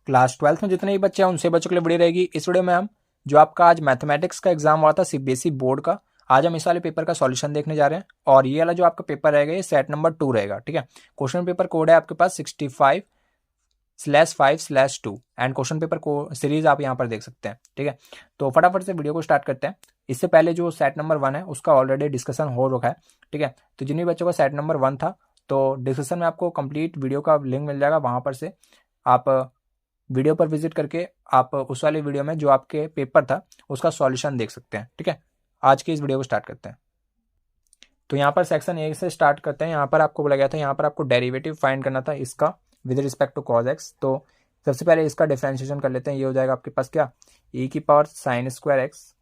Class 12th में जितने भी बच्चे हैं उनसे बच्चों के लिए वीडियो रहेगी। इस वीडियो में हम जो आपका आज मैथमेटिक्स का एग्जाम हुआ था सीबीएसई बोर्ड का, आज हम इस वाले पेपर का सॉल्यूशन देखने जा रहे हैं। और ये वाला जो आपका पेपर रहेगा ये सेट नंबर 2 रहेगा, ठीक है। क्वेश्चन पेपर कोड है आपके पास 65/5/2 एंड क्वेश्चन पेपर को सीरीज आप यहाँ पर देख सकते हैं, ठीक है। तो फटाफट से वीडियो को स्टार्ट करते हैं। इससे पहले जो सेट नंबर 1 है उसका ऑलरेडी डिस्कशन हो रखा है, ठीक है। तो जिन भी बच्चों का सेट नंबर 1 था तो डिस्कशन में आपको कंप्लीट वीडियो का लिंक मिल जाएगा, वहां पर से आप वीडियो पर विजिट करके आप उस वाले वीडियो में जो आपके पेपर था उसका सॉल्यूशन देख सकते हैं, ठीक है। आज की इस वीडियो को स्टार्ट करते हैं। तो यहाँ पर सेक्शन ए से स्टार्ट करते हैं। यहाँ पर आपको बोला गया था, यहाँ पर आपको डेरिवेटिव फाइंड करना था इसका with respect to cos X. तो सबसे पहले इसका डिफरेंशिएशन कर लेते हैं। ये हो जाएगा आपके पास क्या, e की power sine square x,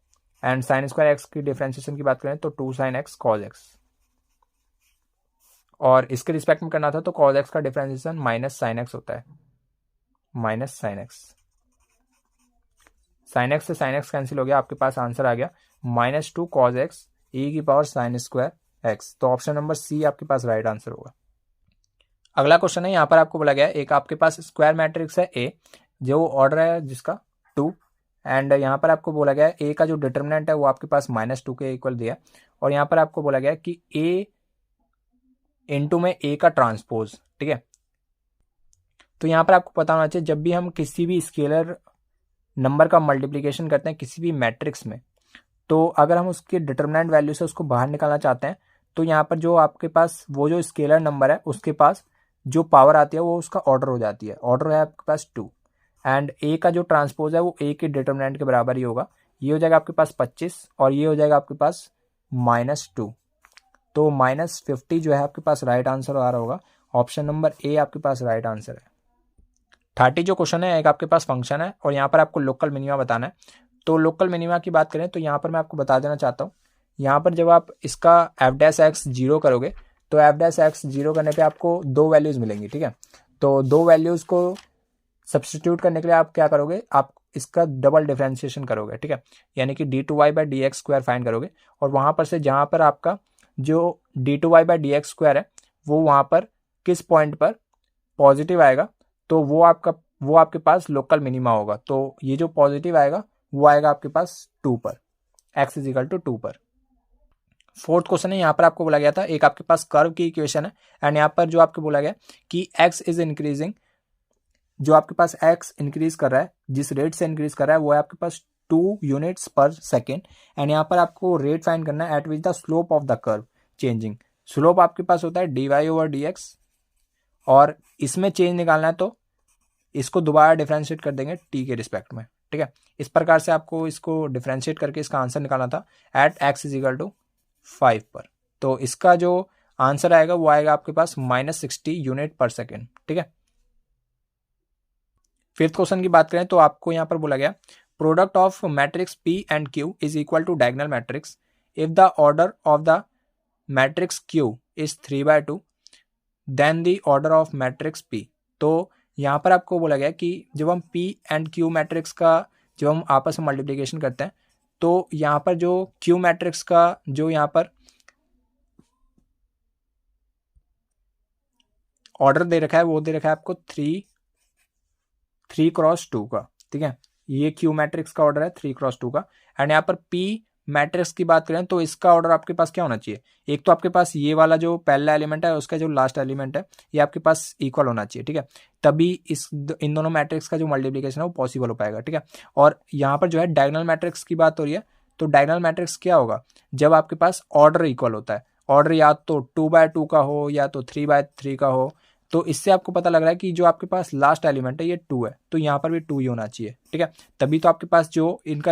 and sine square x की डिफरेंशिएशन की बात करें तो 2 sin x cos x, और इसके रिस्पेक्ट में करना था तो cos x का डिफरेंशिएशन माइनस साइन एक्स होता है, minus sine x. Sine x से साइन एक्स कैंसिल हो गया, आपके पास आंसर आ गया -2 cos x e की पावर साइन स्क्वायर एक्स। तो ऑप्शन नंबर सी आपके पास राइट आंसर होगा। अगला क्वेश्चन है, यहाँ पर आपको बोला गया है एक आपके पास स्क्वायर मैट्रिक्स है ए, जो ऑर्डर है जिसका 2, एंड यहाँ पर आपको बोला गया है ए का जो डिटर्मिनेंट है वो आपके पास -2 के इक्वल दिया, और यहाँ पर आपको बोला गया है कि ए इंटू में ए का ट्रांसपोज, ठीक है। तो यहाँ पर आपको पता होना चाहिए जब भी हम किसी भी स्केलर नंबर का मल्टीप्लिकेशन करते हैं किसी भी मैट्रिक्स में, तो अगर हम उसके डिटर्मिनेंट वैल्यू से उसको बाहर निकालना चाहते हैं तो यहाँ पर जो आपके पास वो जो स्केलर नंबर है उसके पास जो पावर आती है वो उसका ऑर्डर हो जाती है। ऑर्डर है आपके पास 2, एंड ए का जो ट्रांसपोज है वो ए के डिटर्मिनेंट के बराबर ही होगा। ये हो जाएगा आपके पास 25 और ये हो जाएगा आपके पास -2, तो -50 जो है आपके पास राइट आंसर आ रहा होगा। ऑप्शन नंबर ए आपके पास राइट आंसर है। 30 जो क्वेश्चन है, एक आपके पास फंक्शन है और यहाँ पर आपको लोकल मिनिमा बताना है। तो लोकल मिनिमा की बात करें तो यहाँ पर मैं आपको बता देना चाहता हूँ, यहाँ पर जब आप इसका f' जीरो करोगे तो f' जीरो करने पे आपको 2 वैल्यूज मिलेंगी, ठीक है। तो 2 वैल्यूज को सब्सटीट्यूट करने के लिए आप क्या करोगे, आप इसका डबल डिफरेंशिएशन करोगे, ठीक है। यानी कि d2y/dx² फाइंड करोगे, और वहां पर से जहां पर आपका जो d2y/dx² है वो वहां पर किस पॉइंट पर पॉजिटिव आएगा तो वो आपके पास लोकल मिनिमा होगा। तो ये जो पॉजिटिव आएगा वो आएगा आपके पास 2 पर, x = 2 पर। फोर्थ क्वेश्चन है, यहाँ पर आपको बोला गया था एक आपके पास कर्व की इक्वेशन है, एंड यहाँ पर जो आपको बोला गया कि x इज इंक्रीजिंग, जो आपके पास x इंक्रीज कर रहा है, जिस रेट से इंक्रीज कर रहा है वो है आपके पास 2 यूनिट्स पर सेकेंड, एंड यहाँ पर आपको रेट फाइंड करना है eight which the slope of the curve changing. Slope आपके पास होता है dy/dx, और इसमें चेंज निकालना है तो इसको दोबारा डिफरेंशिएट कर देंगे t के रिस्पेक्ट में, ठीक है। इस प्रकार से आपको इसको डिफरेंशिएट करके इसका आंसर निकालना था एट x = 5 पर। तो इसका जो आंसर आएगा वो आएगा आपके पास -60 यूनिट पर सेकेंड, ठीक है। फिफ्थ क्वेश्चन की बात करें तो आपको यहाँ पर बोला गया product of matrix P and Q is equal to diagonal matrix if the order of the matrix Q is 3/2 then the order of matrix P। तो यहाँ पर आपको बोला गया कि जब हम P एंड Q मैट्रिक्स का जब हम आपस में मल्टीप्लिकेशन करते हैं तो यहाँ पर जो Q मैट्रिक्स का जो यहाँ पर ऑर्डर दे रखा है वो दे रखा है आपको 3×2 का, ठीक है। ये Q मैट्रिक्स का ऑर्डर है 3×2 का, एंड यहाँ पर P मैट्रिक्स की बात करें तो इसका ऑर्डर आपके पास क्या होना चाहिए, एक तो आपके पास ये वाला जो पहला एलिमेंट है उसका जो लास्ट एलिमेंट है ये आपके पास इक्वल होना चाहिए, ठीक है। तभी इन दोनों मैट्रिक्स का जो मल्टीप्लिकेशन है वो पॉसिबल हो पाएगा, ठीक है। और यहाँ पर जो है डायगोनल मैट्रिक्स की बात हो रही है, तो डायगोनल मैट्रिक्स क्या होगा, जब आपके पास ऑर्डर इक्वल होता है, ऑर्डर या तो 2/2 का हो या तो 3/3 का हो, तो इससे आपको पता लग रहा है कि जो आपके पास लास्ट एलिमेंट है ये 2 है, तो यहाँ पर भी 2 ही होना चाहिए, ठीक है। तभी तो आपके पास जो इनका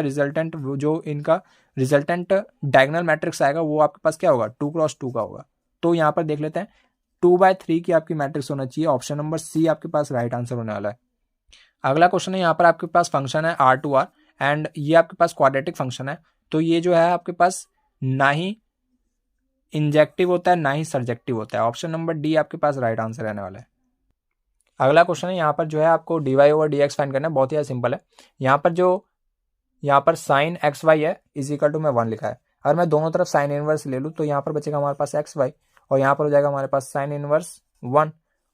रिजल्टेंट डायगोनल मैट्रिक्स आएगा वो आपके पास क्या होगा, 2×2 का होगा। तो यहाँ पर देख लेते हैं 2/3 की आपकी मैट्रिक्स होना चाहिए। ऑप्शन नंबर सी आपके पास राइट आंसर होने वाला है। अगला क्वेश्चन है, यहाँ पर आपके पास फंक्शन है R2R, एंड ये आपके पास क्वाड्रेटिक फंक्शन है। तो ये जो है आपके पास ना ही इंजेक्टिव होता है ना ही सर्जेक्टिव होता है। ऑप्शन नंबर डी आपके पास राइट आंसर रहने वाला है। अगला क्वेश्चन है, यहाँ पर जो है आपको dy/dx फाइंड करना है, बहुत ही सिंपल है। यहाँ पर साइन xy है इज इक्वल टू में 1 लिखा है। अगर मैं दोनों तरफ साइन इनवर्स ले लूँ तो यहाँ पर बचेगा हमारे पास xy, और यहाँ पर हो जाएगा हमारे पास साइन इनवर्स 1,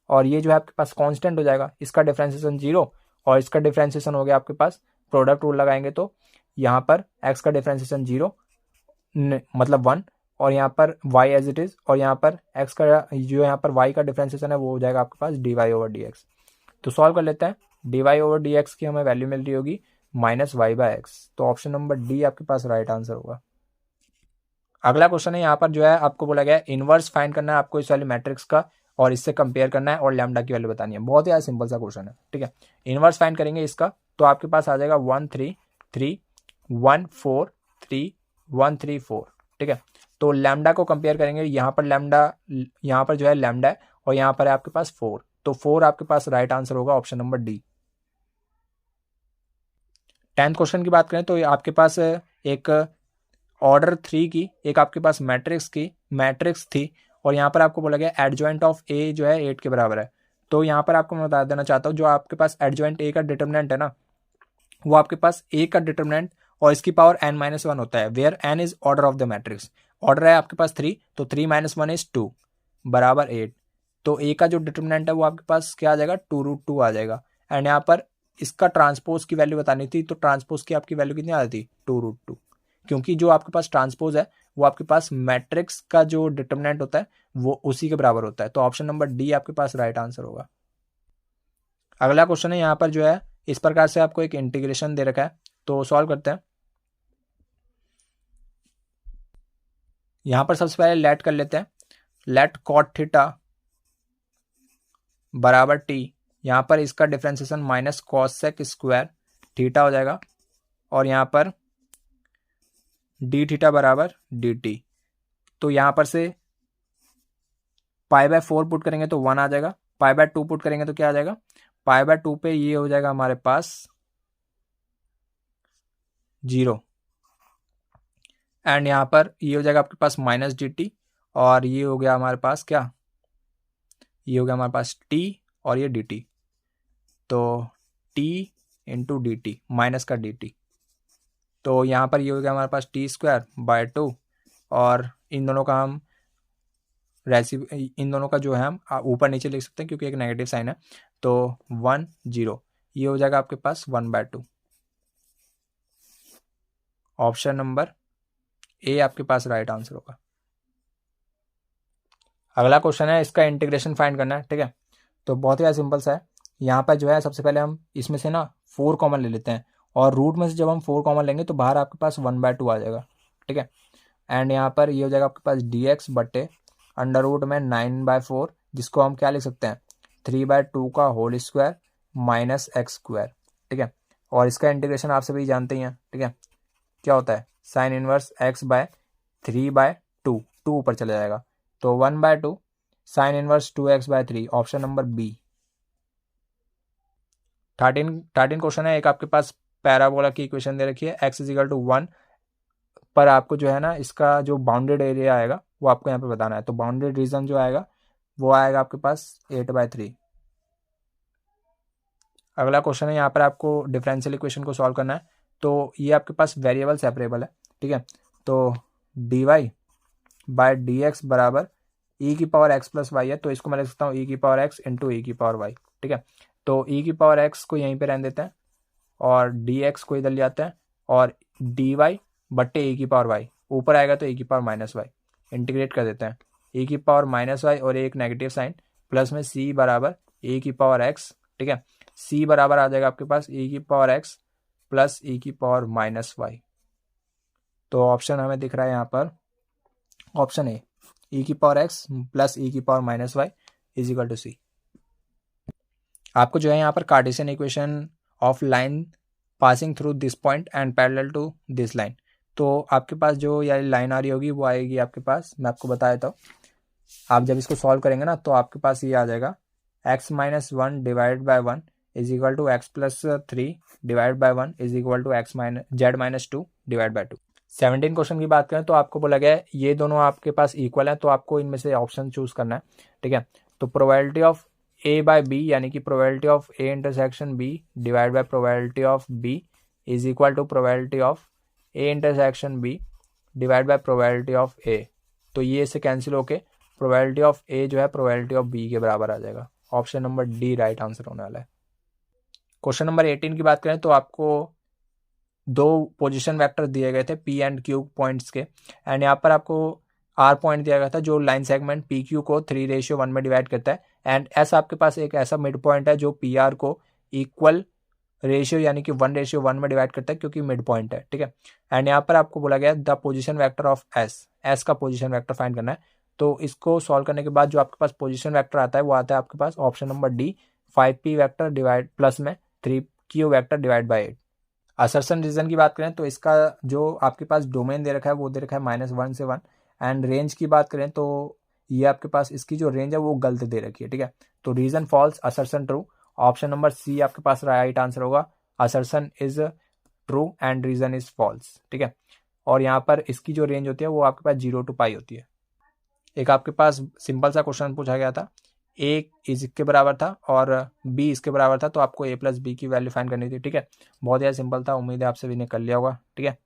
और ये जो है आपके पास कांस्टेंट हो जाएगा, इसका डिफरेंशिएशन 0, और इसका डिफ्रेंसिएशन हो गया आपके पास, प्रोडक्ट रूल लगाएंगे तो यहाँ पर x का डिफ्रेंसिएशन 0 मतलब 1, और यहाँ पर y एज इट इज, और यहाँ पर x का जो यहाँ पर y का डिफ्रेंसिएशन है वो हो जाएगा आपके पास dy/dx। तो सॉल्व कर लेते हैं। dy/dx की हमें वैल्यू मिल रही होगी -y/x, तो ऑप्शन नंबर डी आपके पास राइट आंसर होगा। अगला क्वेश्चन है, यहाँ पर जो है आपको बोला गया है इनवर्स फाइंड करना है आपको इस वाली मैट्रिक्स का, और इससे कंपेयर करना है और लैम्डा की वैल्यू बतानी है। बहुत ही सिंपल सा क्वेश्चन है, ठीक है। इनवर्स फाइंड करेंगे इसका तो आपके पास आ जाएगा 1 3 3 1 4 3 1 3 4, ठीक है। तो लैम्डा को कंपेयर करेंगे, यहाँ पर लैम्डा, यहाँ पर जो है लैम्डा है और यहाँ पर है आपके पास 4, तो 4 आपके पास राइट आंसर होगा, option number D. 10th question की बात करें तो आपके पास एक ऑर्डर 3 की एक आपके पास मैट्रिक्स थी और यहाँ पर आपको बोला गया एडजॉइंट ऑफ ए जो है 8 के बराबर है। तो यहाँ पर आपको मैं बता देना चाहता हूँ, जो आपके पास एडजॉइंट ए का डिटर्मिनेंट है ना, वो आपके पास ए का डिटर्मिनेंट और इसकी पावर n-1 होता है, where n is order of the matrix. Order है आपके पास 3, तो 3 - 1 इज 2 बराबर 8। तो ए का जो डिटर्मिनेंट है वो आपके पास क्या आ जाएगा, 2√2 आ जाएगा। एंड यहाँ पर इसका ट्रांसपोज की वैल्यू बतानी थी, तो ट्रांसपोज की आपकी वैल्यू कितनी आ रही थी, 2√2, क्योंकि जो आपके पास ट्रांसपोज है वो आपके पास मैट्रिक्स का जो डिटर्मिनेंट होता है वो उसी के बराबर होता है। तो ऑप्शन नंबर डी आपके पास राइट आंसर होगा। अगला क्वेश्चन है, यहाँ पर जो है इस प्रकार से आपको एक इंटीग्रेशन दे रखा है, तो सॉल्व करते हैं। यहाँ पर सबसे पहले लेट कर लेते हैं, लेट कॉट थीटा बराबर टी, यहाँ पर इसका differentiation minus cosec square theta हो जाएगा, और यहाँ पर डी थीटा बराबर डी टी। तो यहाँ पर से π/4 पुट करेंगे तो 1 आ जाएगा, π/2 पुट करेंगे तो क्या आ जाएगा, π/2 पे ये हो जाएगा हमारे पास 0, एंड यहाँ पर ये हो जाएगा आपके पास -dt, और ये हो गया हमारे पास क्या, ये हो गया हमारे पास t और ये dt, तो t into D T minus का dt, तो यहाँ पर ये हो गया हमारे पास t²/2, और इन दोनों का हम इन दोनों का जो है हम ऊपर नीचे लिख सकते हैं क्योंकि एक नेगेटिव साइन है, तो 1 0, ये हो जाएगा आपके पास 1/2। ऑप्शन नंबर ए आपके पास राइट आंसर होगा। अगला क्वेश्चन है, इसका इंटीग्रेशन फाइंड करना है, ठीक है। तो बहुत ही सिंपल सा है, यहाँ पर जो है सबसे पहले हम इसमें से ना 4 कॉमन ले लेते हैं, और रूट में से जब हम 4 कॉमन लेंगे तो बाहर आपके पास 1/2 आ जाएगा, ठीक है। एंड यहाँ पर ये हो जाएगा आपके पास dx बटे अंडर रूट में 9/4, जिसको हम क्या लिख सकते हैं, 3/2 का होल स्क्वायर माइनस x², ठीक है। और इसका इंटीग्रेशन आप सभी जानते ही हैं, ठीक है, क्या होता है, साइन इनवर्स x/3/2, 2 ऊपर चला जाएगा, तो 1/2 sine inverse 2x/3, option number B. 13 question है, एक आपके पास पैराबोला की इक्वेशन दे रखी है, x = 1 पर आपको जो है ना इसका जो बाउंडेड एरिया आएगा वो आपको यहाँ पे बताना है। तो बाउंडेड रीजन जो आएगा वो आएगा आपके पास 8/3। अगला क्वेश्चन है, यहाँ पर आपको डिफरेंशियल इक्वेशन को सॉल्व करना है, तो ये आपके पास वेरिएबल सेपरेबल है, ठीक है। तो dy/dx बराबर e⁻x + y है, तो इसको मैं लिख सकता हूँ e⁻x × e⁻y, ठीक है। तो e⁻x को यहीं पे रहने देते हैं और dx को इधर ले आते हैं, और dy बट्टे e⁻y, ऊपर आएगा तो e⁻−y, इंटीग्रेट कर देते हैं, e⁻−y और एक नेगेटिव साइन प्लस में c बराबर e⁻x, ठीक है। c बराबर आ जाएगा आपके पास e⁻x प्लस e⁻−y। तो ऑप्शन हमें दिख रहा है यहाँ पर option A, e⁻x plus e⁻−y = c। आपको जो है यहाँ पर Cartesian equation of line passing through this point and parallel to this line, तो आपके पास जो ये लाइन आ रही होगी वो आएगी आपके पास, मैं आपको बता देता हूँ। आप जब इसको सॉल्व करेंगे ना तो आपके पास ये आ जाएगा x - 1 / 1 = x + 3 / 1 z - 2 / 2। 17 क्वेश्चन की बात करें तो आपको बोला गया है ये दोनों आपके पास इक्वल है, तो आपको इनमें से ऑप्शन चूज करना है, ठीक है। तो प्रोबेबिलिटी ऑफ a/b यानी कि probability of a intersection b divide by probability of b is equal to probability of a intersection b divide by probability of a। तो ये से कैंसिल होके प्रोबेबिलिटी ऑफ a जो है प्रोबेबिलिटी ऑफ b के बराबर आ जाएगा। Option number D right answer होने वाला है। क्वेश्चन नंबर 18 की बात करें तो आपको 2 पोजीशन वेक्टर दिए गए थे पी एंड क्यू पॉइंट्स के, एंड यहाँ पर आपको आर पॉइंट दिया गया था जो लाइन सेगमेंट पी क्यू को 3:1 में डिवाइड करता है, एंड एस आपके पास एक ऐसा मिड पॉइंट है जो पी आर को इक्वल रेशियो यानी कि 1:1 में डिवाइड करता है क्योंकि मिड पॉइंट है, ठीक है। एंड यहाँ पर आपको बोला गया the position vector of S का पोजीशन वेक्टर फाइंड करना है। तो इसको सॉल्व करने के बाद जो आपके पास पोजीशन वेक्टर आता है वो आता है आपके पास option number D, 5p vector divide plus में 3q vector divide by 8। Assertion reason की बात करें तो इसका जो आपके पास डोमेन दे रखा है वो दे रखा है -1 से 1, एंड रेंज की बात करें तो ये आपके पास इसकी जो रेंज है वो गलत दे रखी है, ठीक है। तो reason false, assertion true. Option number C आपके पास राइट आंसर होगा, assertion is true and reason is false, ठीक है। और यहाँ पर इसकी जो रेंज होती है वो आपके पास 0 to π होती है। एक आपके पास सिंपल सा क्वेश्चन पूछा गया था, ए इसके बराबर था और बी इसके बराबर था, तो आपको ए प्लस बी की वैल्यू फाइंड करनी थी, ठीक है। बहुत ज़्यादा सिंपल था, उम्मीद है आप सभी ने कर लिया होगा, ठीक है।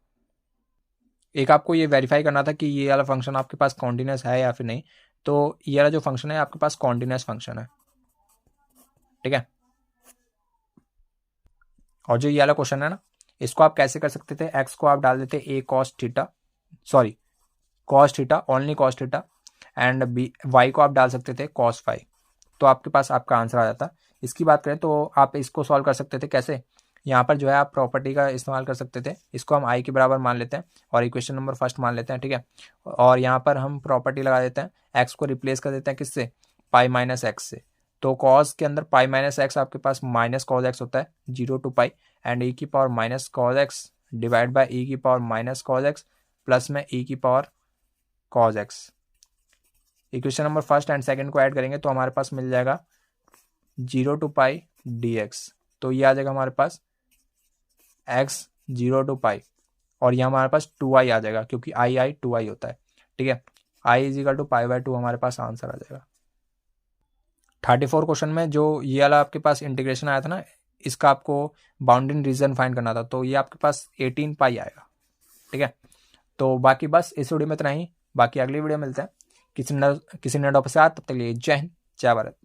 एक आपको ये वेरीफाई करना था कि ये वाला फंक्शन आपके पास कॉन्टिन्यूस है या फिर नहीं, तो ये वाला जो फंक्शन है आपके पास कॉन्टिन्यूस फंक्शन है, ठीक है। और जो ये वाला क्वेश्चन है ना, इसको आप कैसे कर सकते थे, एक्स को आप डाल देते A cos theta, sorry cos theta, only cos theta, and B Y को आप डाल सकते थे कॉस फाई, तो आपके पास आपका आंसर आ जाता। इसकी बात करें तो आप इसको सॉल्व कर सकते थे कैसे, यहाँ पर जो है आप प्रॉपर्टी का इस्तेमाल कर सकते थे, इसको हम आई के बराबर मान लेते हैं और इक्वेशन नंबर फर्स्ट मान लेते हैं, ठीक है। और यहाँ पर हम प्रॉपर्टी लगा देते हैं, एक्स को रिप्लेस कर देते हैं किससे, पाई माइनस एक्स से। तो कॉस के अंदर पाई माइनस एक्स आपके पास माइनस कॉस एक्स होता है 0 to π, एंड e की power minus cos x divide by e की power minus cos x plus में e की power cos x. Equation number first and second को ऐड करेंगे तो हमारे पास मिल जाएगा 0 to π dx, तो ये आ जाएगा हमारे पास x 0 to π, और ये हमारे पास 2i आ जाएगा क्योंकि i 2i होता है, ठीक है। i = π/2 हमारे पास आंसर आ जाएगा। 34 क्वेश्चन में जो ये वाला आपके पास इंटीग्रेशन आया था ना, इसका आपको बाउंडिंग रीजन फाइंड करना था, तो ये आपके पास 18 π आएगा, ठीक है। तो बाकी बस इस वीडियो में इतना ही, बाकी अगली वीडियो मिलते हैं किसी नए टॉपिक के साथ, तब तक के लिए जय हिंद जय भारत।